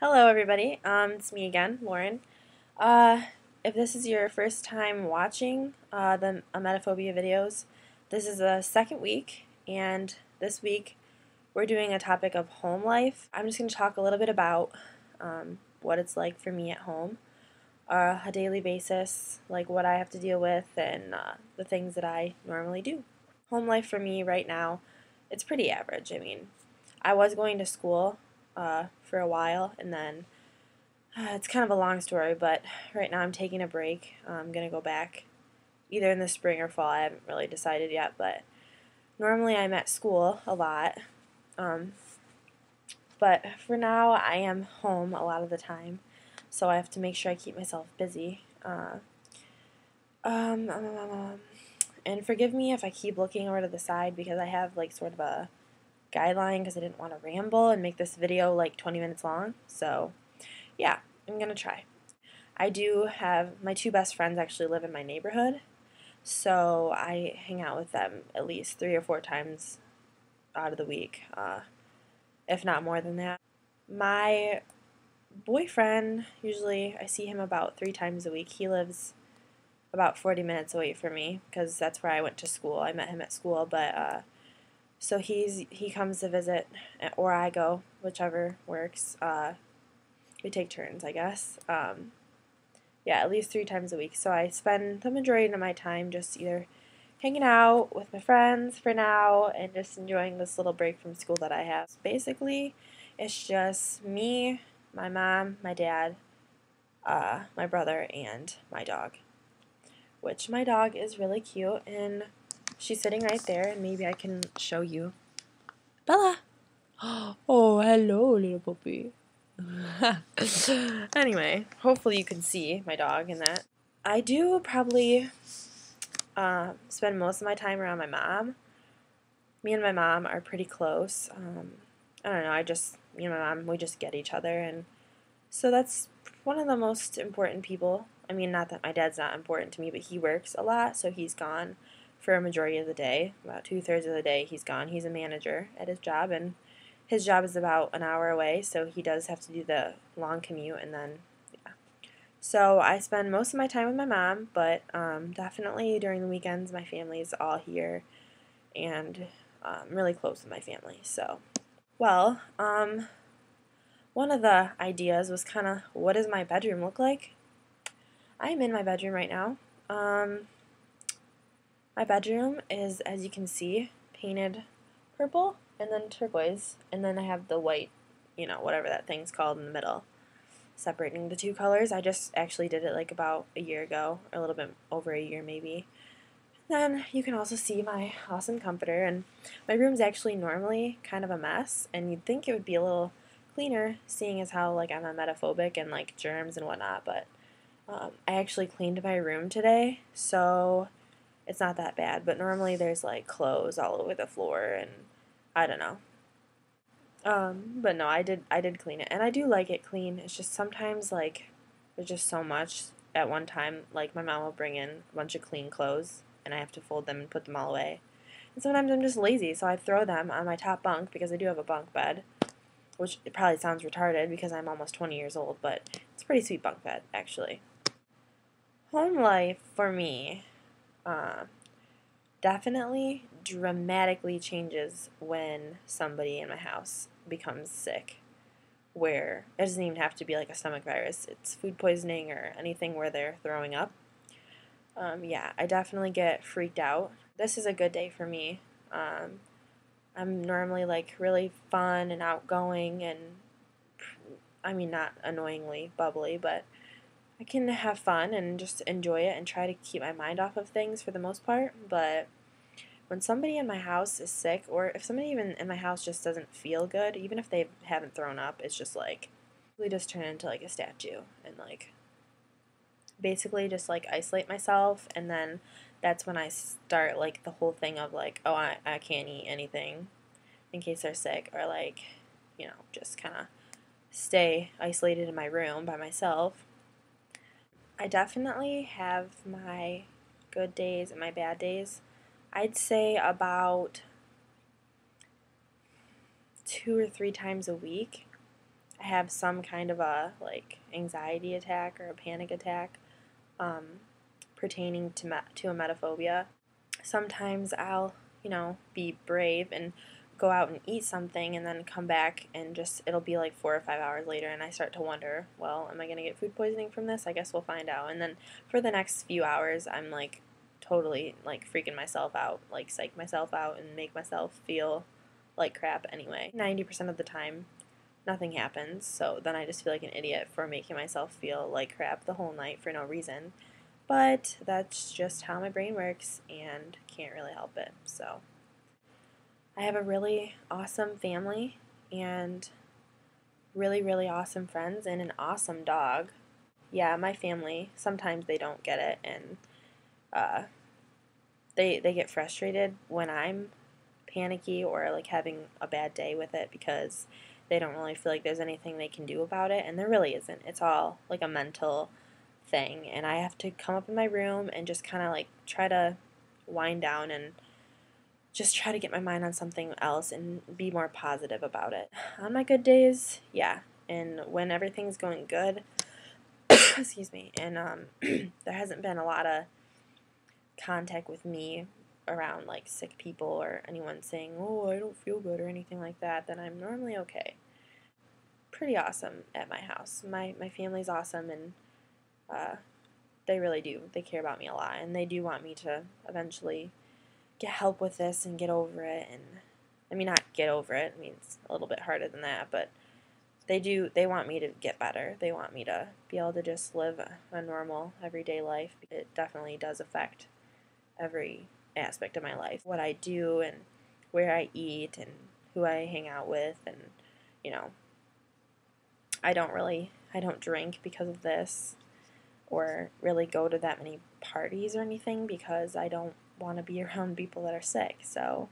Hello everybody, it's me again, Lauren. Uh, if this is your first time watching the Emetophobia videos, this is the second week, and this week we're doing a topic of home life. I'm just going to talk a little bit about what it's like for me at home, a daily basis, like what I have to deal with, and the things that I normally do. Home life for me right now, it's pretty average. I mean, I was going to school for a while, and then it's kind of a long story, but right now I'm taking a break. I'm going to go back either in the spring or fall. I haven't really decided yet, but normally I'm at school a lot. Um, but for now, I am home a lot of the time, so I have to make sure I keep myself busy. Um, um, um, um, and forgive me if I keep looking over to the side because I have like sort of a guideline because I didn't want to ramble and make this video like 20 minutes long. So yeah, I'm going to try. I do have my two best friends actually live in my neighborhood, so I hang out with them at least 3 or 4 times out of the week, if not more than that. My boyfriend, usually I see him about 3 times a week. He lives about 40 minutes away from me because that's where I went to school. I met him at school, but so he comes to visit, or I go, whichever works. We take turns, I guess. Yeah, at least 3 times a week. So I spend the majority of my time just either hanging out with my friends for now and just enjoying this little break from school that I have. Basically, it's just me, my mom, my dad, my brother, and my dog. Which my dog is really cute, and she's sitting right there, and maybe I can show you. Bella! Oh, hello, little puppy. Anyway, hopefully you can see my dog in that. I do probably spend most of my time around my mom. Me and my mom are pretty close. I don't know, me and my mom, we just get each other, and so that's one of the most important people. I mean, not that my dad's not important to me, but he works a lot, so he's gone for a majority of the day. About 2/3 of the day he's gone. He's a manager at his job, and his job is about an hour away, so he does have to do the long commute, and then, yeah. So I spend most of my time with my mom, but definitely during the weekends my family is all here, and I'm really close with my family. So, well, one of the ideas was kind of, what does my bedroom look like? I'm in my bedroom right now. My bedroom is, as you can see, painted purple and then turquoise, and then I have the white, whatever that thing's called in the middle, separating the two colors. I just actually did it like about a year ago, or a little bit over a year maybe. Then you can also see my awesome comforter, and my room's actually normally kind of a mess, and you'd think it would be a little cleaner, seeing as how like I'm emetophobic and like germs and whatnot, but I actually cleaned my room today, so it's not that bad, but normally there's like clothes all over the floor, and I don't know. But no, I did clean it, and I do like it clean. It's just sometimes like there's just so much at one time. Like my mom will bring in a bunch of clean clothes, and I have to fold them and put them all away. And sometimes I'm just lazy, so I throw them on my top bunk because I do have a bunk bed, which it probably sounds retarded because I'm almost 20 years old, but it's a pretty sweet bunk bed actually. Home life for me definitely dramatically changes when somebody in my house becomes sick, where it doesn't even have to be like a stomach virus, it's food poisoning or anything where they're throwing up. Yeah, I definitely get freaked out. This is a good day for me. I'm normally like really fun and outgoing, and I mean, not annoyingly bubbly, but I can have fun and just enjoy it and try to keep my mind off of things for the most part. But when somebody in my house is sick, or if somebody even in my house just doesn't feel good, even if they haven't thrown up, it's just like, we just turn into like a statue and like basically just like isolate myself. And then that's when I start like the whole thing of like, oh, I can't eat anything in case they're sick, or like, just kind of stay isolated in my room by myself. I definitely have my good days and my bad days. I'd say about 2 or 3 times a week. I have some kind of a like anxiety attack or a panic attack pertaining to emetophobia. Sometimes I'll, be brave and go out and eat something and then come back and just it'll be like 4 or 5 hours later and I start to wonder, well, am I going to get food poisoning from this? I guess we'll find out. And then for the next few hours I'm like totally like freaking myself out, like psych myself out and make myself feel like crap anyway. 90% of the time nothing happens, so then I just feel like an idiot for making myself feel like crap the whole night for no reason. But that's just how my brain works and can't really help it. So I have a really awesome family and really, really awesome friends and an awesome dog. Yeah, my family, sometimes they don't get it and uh, they get frustrated when I'm panicky or like having a bad day with it because they don't really feel like there's anything they can do about it, and there really isn't. It's all like a mental thing, and I have to come up in my room and just kind of like try to wind down and just try to get my mind on something else and be more positive about it. On my good days, yeah, and when everything's going good, excuse me, and there hasn't been a lot of contact with me around like sick people or anyone saying, oh, I don't feel good or anything like that, then I'm normally okay. Pretty awesome at my house. My family's awesome, and they really do. They care about me a lot, and they do want me to eventually get help with this and get over it. And I mean, not get over it. I mean, it's a little bit harder than that, but they do. They want me to get better. They want me to be able to just live a normal, everyday life. It definitely does affect every aspect of my life. What I do and where I eat and who I hang out with, and you know, I don't drink because of this or really go to that many parties or anything because I don't want to be around people that are sick. So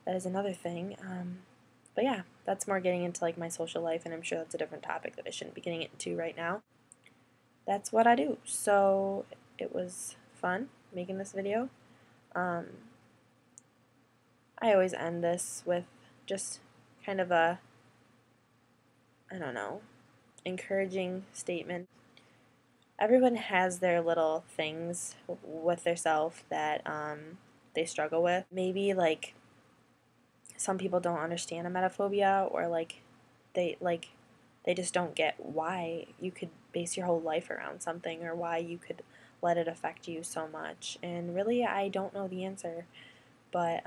that is another thing. But yeah, that's more getting into like my social life, and I'm sure that's a different topic that I shouldn't be getting into right now. That's what I do. So it was fun making this video. I always end this with just kind of a, I don't know, encouraging statement. Everyone has their little things with their self that they struggle with. Maybe like some people don't understand emetophobia, or they just don't get why you could base your whole life around something or why you could let it affect you so much. And really, I don't know the answer, but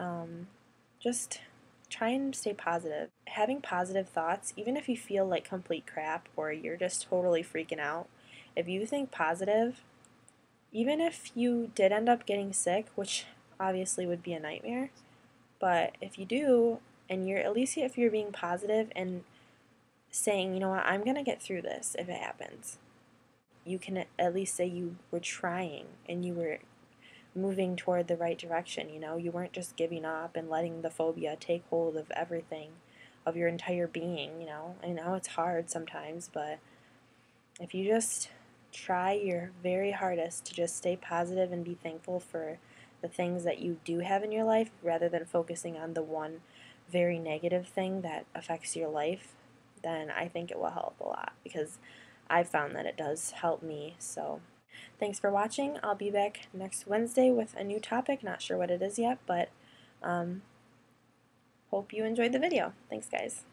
just try and stay positive. Having positive thoughts, even if you feel like complete crap or you're just totally freaking out, if you think positive, even if you did end up getting sick, which obviously would be a nightmare, but if you do, and you're at least if you're being positive and saying, you know what, I'm gonna get through this if it happens, you can at least say you were trying and you were moving toward the right direction. You weren't just giving up and letting the phobia take hold of everything, of your entire being. I know it's hard sometimes, but if you just try your very hardest to just stay positive and be thankful for the things that you do have in your life rather than focusing on the one very negative thing that affects your life, then I think it will help a lot, because I've found that it does help me. So thanks for watching. I'll be back next Wednesday with a new topic. Not sure what it is yet, but hope you enjoyed the video. Thanks, guys.